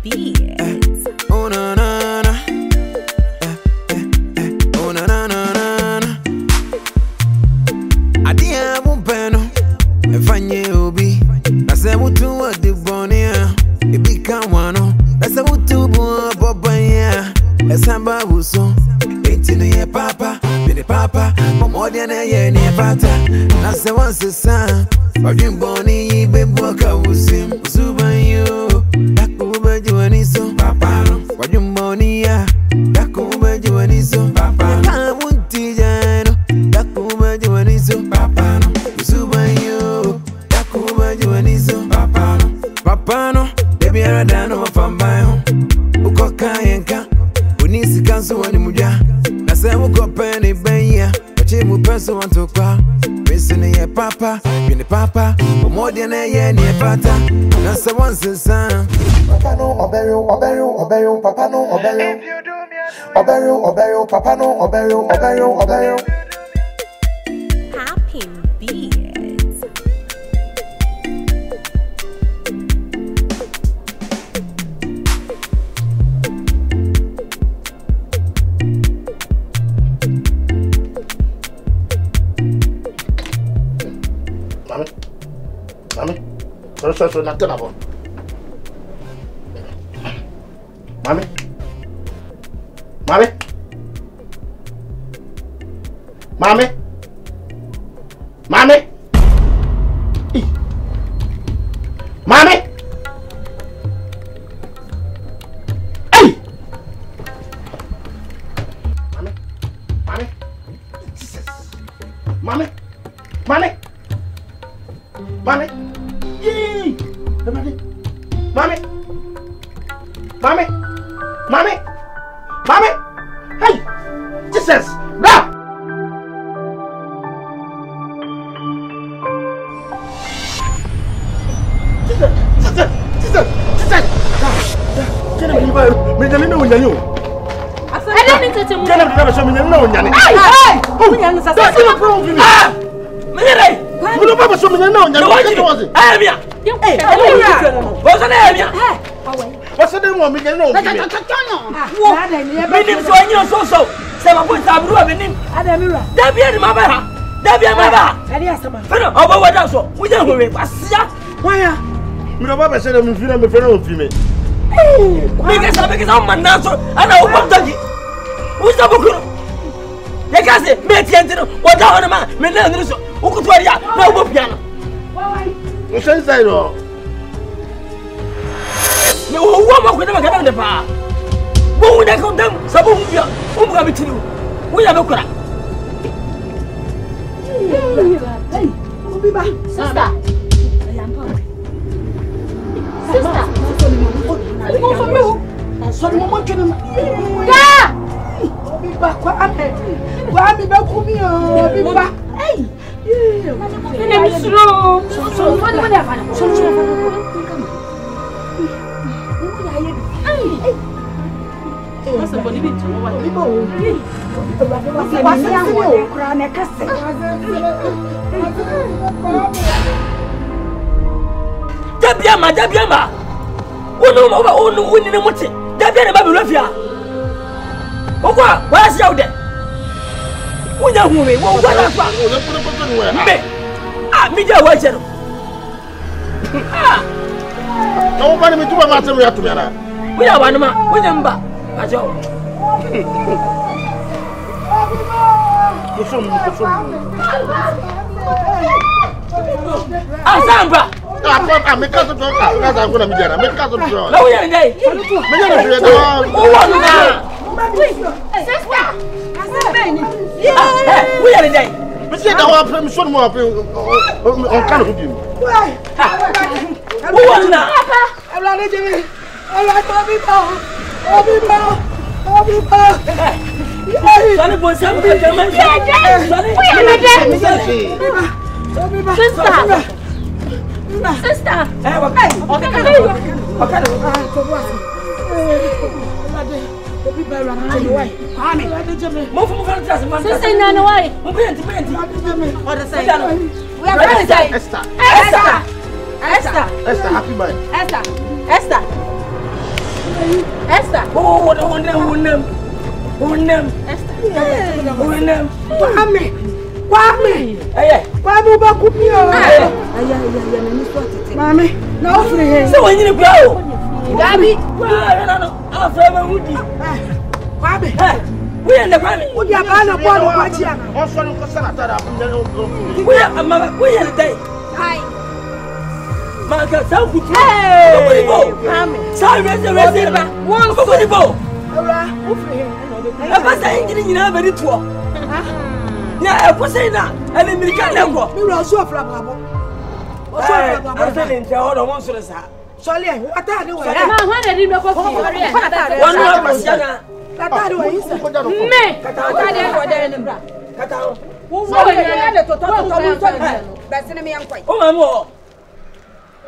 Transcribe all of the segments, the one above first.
Beats. Oh na na na. Oh na na na na. Adia bumpeno. Efanye obi. Nase mutu wa de bonia. Ibi kanwano. Nase mutu bu bobanya. Esamba buso. Etinu ye papa. Bini papa. Momodia na ye ni pata. Nase wanse sa. Wajin boni ibe boka usim. Usubanyo. Dakuba juaniso. Papa no. Wajin boni ya. Dakuba juaniso. Papa no. Kamunti jano. Dakuba juaniso. Papa no. Usubanyo. Dakuba juaniso. Papa no. Papa no. Baby aradano wafambayo. Ukoka yenka. Unisi kansu wani muja. Nase uko peni benya. Wachimu peso wantokwa. Missing ye papa, bini papa, Momodia na ye ni pata. Nasa once son. Papa no oberu, papa no oberu. Oberu, papa no oberu. Happy Beats. Mami, so na tena bo. Mami. Mami. Mami. Mami. Mami. Hey. Mami. Mami. Jesus. Mami. Mami. Mami. Mami. Hey, Jesus, now. Jesus. Can I believe I didn't know you? I didn't touch him. Can I show me no Yanni? Hey! Who Yanni? That's the problem. You don't ever show me no Yanni. What was it? Hey, what's the name? What's the name of me? No, Minim so anyo so. Se ma point abru minim. Adamira. Dabia ni mabara. Dabia mabara. Ade asaba. Feno obo wada so. Wuja hore kwasia. Waya. Me no baba say me feel me feel me. Me ke sabe ke sa man na so. Ana wo pamtaki. Wuja bukuru. Ye ka se me tienti no. Wada hono ma me na ngiri so. Ukutu ya na wo piano. No sense I no. Me wo ma ko na ka na pa. Wo na ko dem sabu mbia. Umbuga bitiri. Wo ya bekura. Hey, Obiba. Sister. Sorry, mama can. Yeah. Obiba, kwa ame be kumi o. Obiba. Hey. Ene misro. So what do you want? So what's the body bit? Dabiama. Onu wini ne muti. Dabiama ba belofia. Okwa, wa sia ode. Unya huwe, wo wala kwa. Me. Ah, mi ja wa chero. Ah. No bani me tuba ma temu ya tu yana. Uya wa numa, unya mba. Ajo. Kusum. Asamba. I make us talk. That's I'm gonna be there. Make us talk. No we are dey. Me na do do. O wa na. Sister. Yeah. We are dey. Me say that one frame so mo on kan ho bi. O wa na. Ewlade jemi. Obiba. Sani bo sam ka jama. Sani. We are there. Obiba. Sister. Eh, okay. Move from Sister Nana, why? We are friends. Esther, happy man. Esther. Esther. Oh, what on them. Kwame. Hey. Kwame ba kupio. Aya, Mami, na ofre he. So when you go. Gabi. No. After me Woody. Kwame. We and the family. Woody abana bo no kwachi ana. Also no kosana tada. We and the day. Hi. Maka South. Hey. Kwame. Sorry, rest. One go. Ora, ofre he. I pass engine in very tour. Yeah, I was saying that. And then we can't go. Mi ro so afra babo. O so afra babo. I said in the one so sa. Sorry, what are you? Ma ho na di me ko fi. One was yana. Atari wa yisa. Me. Atari ko dere ni bra. Kata. Wo wo ya le to ba se me yankwai. O ma mo.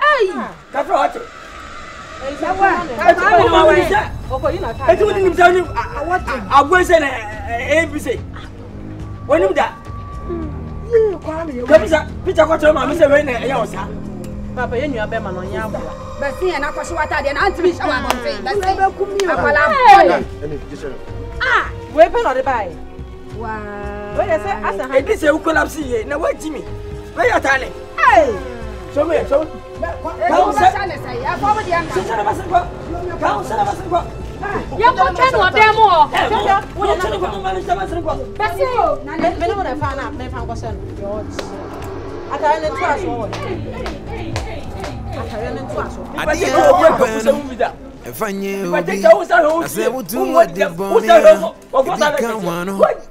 Ai. Ka fa what? O ma wo ya. O ko yina ka. E ti woni nim sa ni. Agbo se na ABC. When you that? Peter got your mamma say, when I was Papa, you knew about my young. But see, and I was what I did not to be sure about saying that's ah, weapon or the buy. Wow. Wait, I said, this is a collapse here. Now, wait, Jimmy. Where are you? Hey, so me, so. Ya ko chen wo dem o. Wo na ko ma nse ma sere ko. Basi o, na me no na fa na me fa ko sen. Ata ne tu aso wo. Ata ne tu aso. Ba ti ko wo ko se mu bida. Efanye Ba ti ka wo sa ho. Ase butu wo de bonia.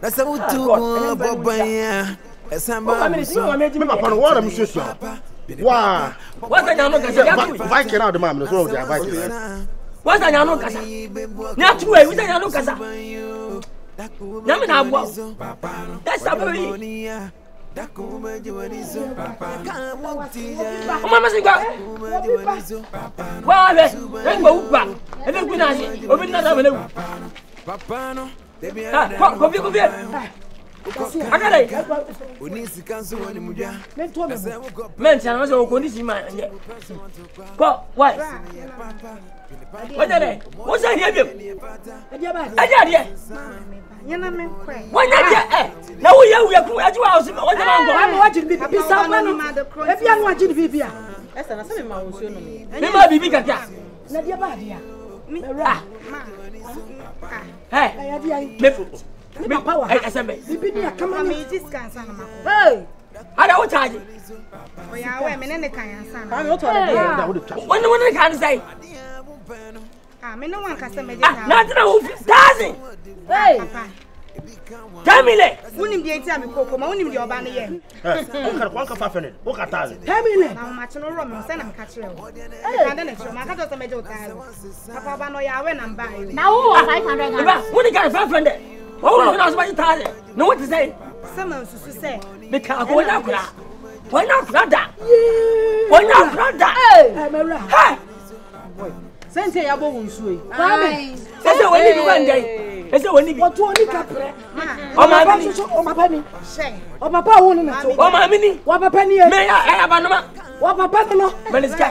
Ase butu wo bobanya. Esamba. Me papa no wora me hwehwe. Wa. What na no ka se ya tu. Viking out the man so the Viking. What's that? No casa. Not two way. We say no casa. Yami na abwa. That's a baby. Mama say go. Wa le. E go upa. E dey guna ni. Obi na da bele. Papa no. Ha, ko bi. Akale. Onisi kanso woni mudwa. Men chana so ko ni si ma. Ko, why? What are they? What's that here? Yana me kwe. What are you? Now we are house. What am I'm watching the baby someone. If you are watching the baby. Esa na se me ma wo so no. Me ma bibi kaka. Na dia ba dia. Ah. Hey. Me power. I said me. Bibi dia kama Me discount sana mako. Hey. Ada what charge? Oya we me ne kan yansa na. Am you told? When can say? Ah, me no one can say me dey. Ah, not no 1000. Hey. Camille. Unim dey enti am koko, ma unim dey oba ne ye. O ka kwa fa fene. O ka taale. Camille. Na ma chi no ro me say na me ka kire wo. Ka de na kire ma ka to say me dey otaale. Papa ba no ya we na mba e. Na wo 500. Ba, when can 500? Oh, no, no, so taale. No what to say? Some susu say. Me ka go na kura. Why not brother? Why not brother? Hey, Mara. Hey. Sente ya bo wonsu e. Say when you go ndai. Say when you What one kapre? O ma mi. O ma pani. She. O papa won na so. O ma mi ni. Wa papa ni Me ya ba no ma. Wa papa no. Meliska.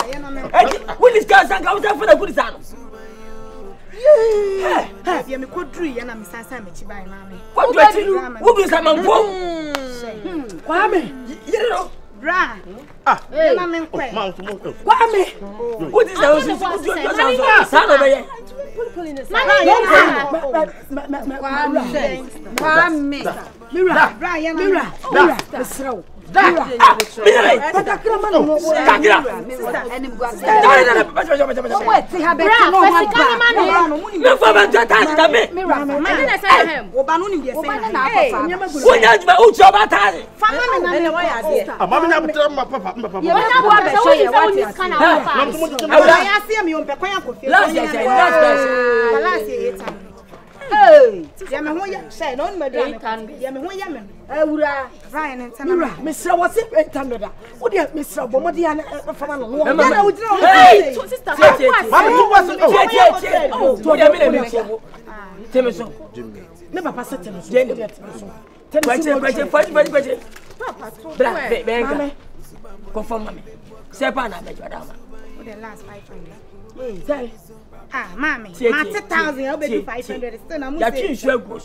When is gas and go for the good son. Ha, ya me kodru ya na me sasa me chi bai ma me. What do you do? Who do some po? Kwame. You know. Bra. Ah. Na me nkwe. Man to mo. Kwame. What is that? Son of a Kwame. Mira. Bra ya na. Mira. Mesraw. Hey, ya me ho ya say no me do ya me ho ya me awura Ryan and Tana Mira, Mr. what's it 800? What do you Mr. Bomodi and Famano? Hey, sister. Never pass it to the last 500. Say. Ah, mommy. 1,000. I'll be 500. Still, I'm going to show you.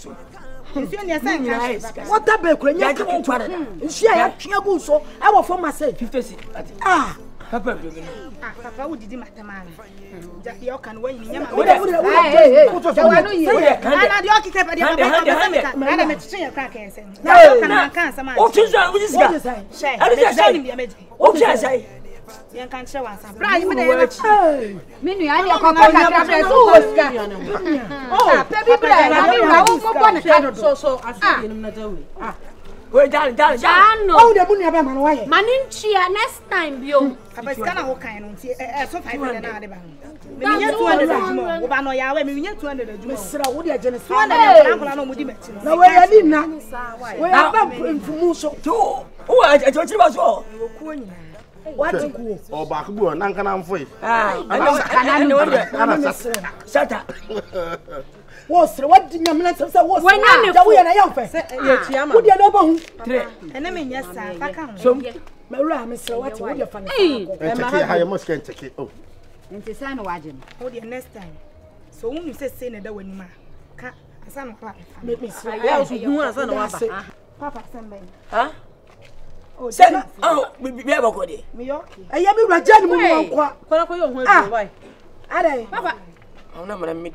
What a baker, and you can't try it. She had trouble, so I will for myself 50. Ah, Papa, Papa, who did matter, man? You can win. Hey, I you can't show us. Brian, Minu, I so Wait, down. Oh, the money about my wife. Maninchia next time, Bio. I was going to walk in so 500 and 200 more. Ubano Yawe, we need 200. Mr. Woody, I just want to no, where I did not. Where I'm from Muso. Oh, I told you about all. What? Oh, Baku, and Nankan for it. I know. Shut up. What did you mean? When I'm a young person, would you know? And I mean, yes, sir. So, Maria, Mr. What would you find? I must get it. Oh, and the son wagon. Hold your next time. So, when you say, Senator, when you ma, son, make me say, Papa, somebody. Huh? Send, oh, we have a good day. I am a gentleman. Papa. Oh, no, madam. Hey,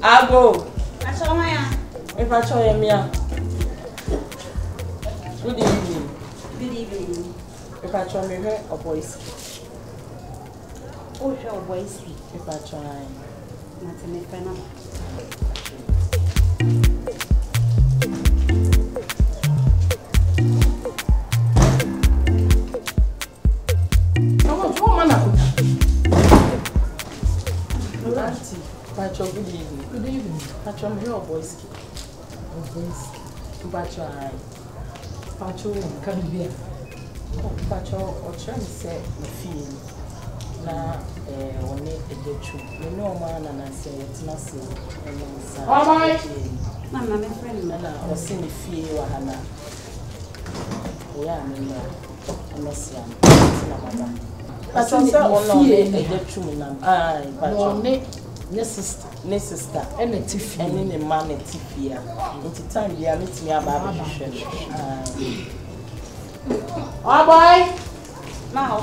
I'll go. If I show him, yeah. Good evening. Good evening. If I try me her or boys. Oh, sure, boys. If I try. Not in the panel. Good evening. Good evening. Patron, me or boys. Patron. Patron, can be a patron or trying to say feel. Now, on it, a good true. You know, man, and I say it's not so. Oh, my. Mamma, my friend, or sing the feel, Hannah. We are in a messiah. But I'm so a good true. Aye, but ne sister and a tiffy and in a man at tiffy. Into time, they are meeting me about the oh, boy. Ma,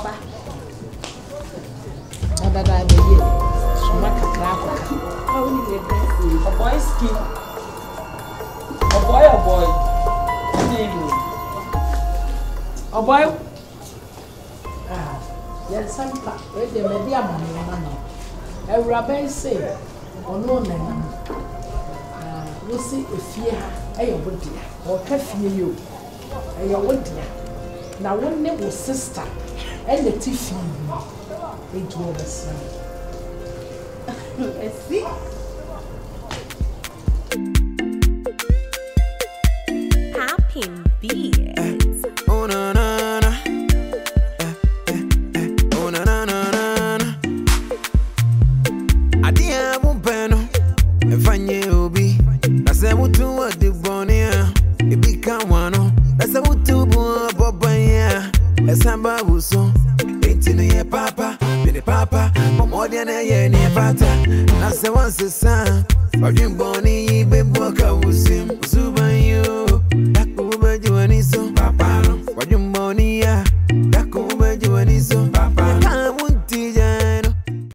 that I did. A boy skin. A boy. Good evening. A boy. Yes, some part where they may be a man. A rabbi say, or no name. We'll see if fear a wood dear, or caffeine you. A wood dear. Now, one name was sister, and the tiffy. It was a see. Happy beats. Oh, no, no, no. Oh, no, no, no, no. I did. samba buso. Eighteen ye papa, bini papa, more than a year near pata. Nasa once a son, but you bonny, baby, walk out with him.